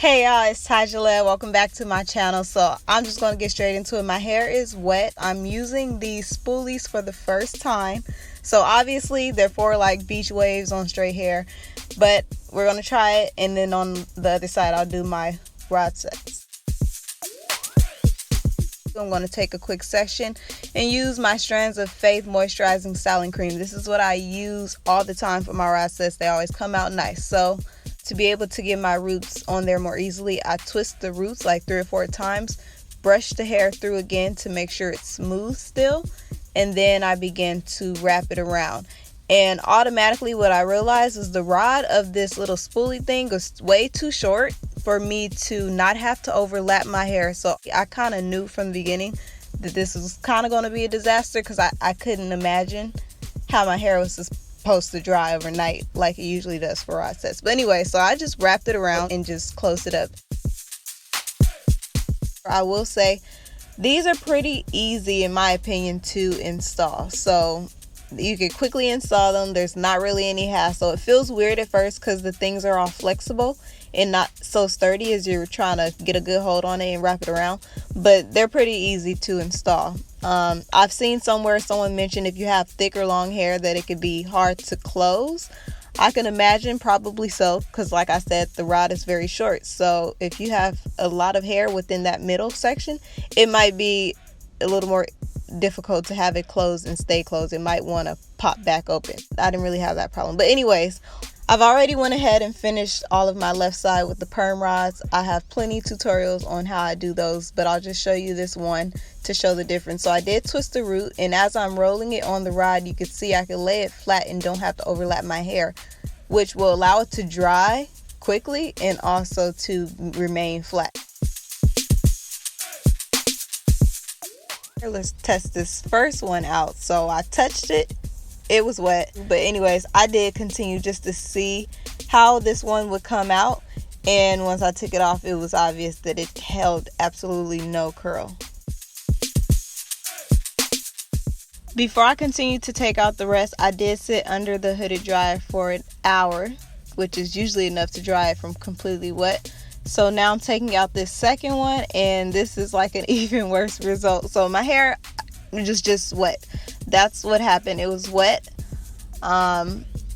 Hey y'all, it's Tajala. Welcome back to my channel. So I'm just going to get straight into it. My hair is wet. I'm using these spoolies for the first time. So obviously they're for like beach waves on straight hair. But we're going to try it, and then on the other side I'll do my Rodsets. I'm going to take a quick section and use my Strands of Faith Moisturizing Styling Cream. This is what I use all the time for my Rodsets. They always come out nice. So to be able to get my roots on there more easily, I twist the roots like 3 or 4 times, brush the hair through again to make sure it's smooth still, and then I begin to wrap it around. And automatically what I realized is the rod of this little spoolie thing was way too short for me to not have to overlap my hair. So I kind of knew from the beginning that this was kind of going to be a disaster, because I couldn't imagine how my hair was supposed to dry overnight like it usually does for Rodsets. But anyway, so I just wrapped it around and just closed it up. I will say these are pretty easy in my opinion to install. So you can quickly install them. There's not really any hassle. It feels weird at first because the things are all flexible and not so sturdy as you're trying to get a good hold on it and wrap it around, but they're pretty easy to install. I've seen somewhere someone mentioned if you have thick or long hair that it could be hard to close. I can imagine probably so, because like I said, the rod is very short. So if you have a lot of hair within that middle section, it might be a little more difficult to have it closed and stay closed. It might want to pop back open. I didn't really have that problem. But anyways, I've already went ahead and finished all of my left side with the perm rods. I have plenty of tutorials on how I do those, but I'll just show you this one to show the difference. So I did twist the root, and as I'm rolling it on the rod, you can see I can lay it flat and don't have to overlap my hair, which will allow it to dry quickly and also to remain flat. Let's test this first one out. So I touched it. It was wet, but anyways, I did continue just to see how this one would come out, and once I took it off, it was obvious that it held absolutely no curl. Before I continued to take out the rest, I did sit under the hooded dryer for an hour, which is usually enough to dry it from completely wet. So now I'm taking out this second one, and this is like an even worse result. So my hair was just wet. That's what happened. It was wet.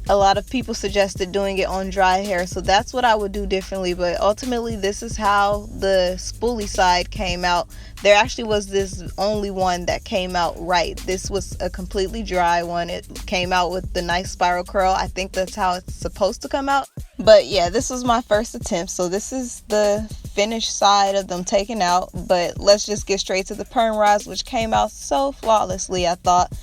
A lot of people suggested doing it on dry hair, so that's what I would do differently. But ultimately, this is how the spoolie side came out. There actually was this only one that came out right. This was a completely dry one. It came out with the nice spiral curl. I think that's how it's supposed to come out. But yeah, this was my first attempt. So this is the finished side of them taken out. But let's just get straight to the perm rods, which came out so flawlessly, I thought.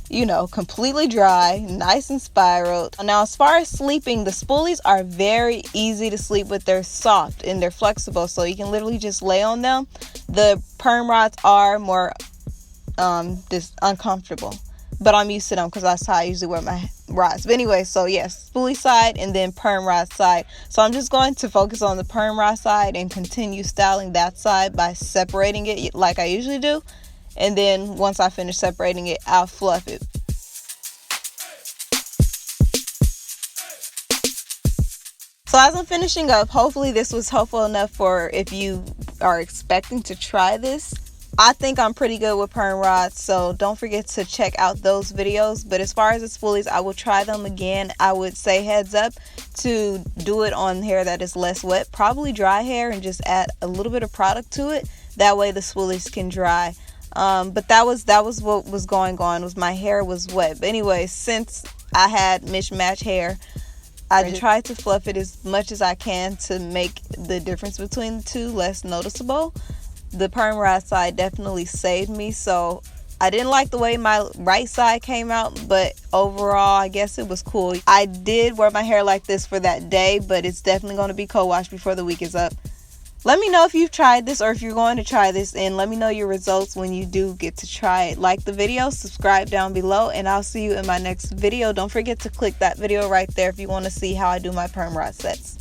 You know, completely dry, nice and spiraled. Now, as far as sleeping, the spoolies are very easy to sleep with. They're soft and they're flexible, so you can literally just lay on them. The perm rods are more just uncomfortable, but I'm used to them because that's how I usually wear my rods. But anyway, so yes, spoolie side and then perm rod side. So I'm just going to focus on the perm rod side and continue styling that side by separating it like I usually do. And then once I finish separating it, I'll fluff it. So as I'm finishing up, hopefully this was helpful enough for if you are expecting to try this. I think I'm pretty good with perm rods, so don't forget to check out those videos. But as far as the spoolies, I will try them again. I would say heads up to do it on hair that is less wet, probably dry hair, and just add a little bit of product to it. That way the spoolies can dry. But that was what was going on, was my hair was wet. But anyway, since I had mismatched hair, I tried to fluff it as much as I can to make the difference between the two less noticeable. The perm rod side definitely saved me, so I didn't like the way my right side came out, but overall I guess it was cool. I did wear my hair like this for that day, but it's definitely going to be co-washed before the week is up. Let me know if you've tried this or if you're going to try this, and let me know your results when you do get to try it. Like the video, subscribe down below, and I'll see you in my next video. Don't forget to click that video right there if you want to see how I do my perm rod sets.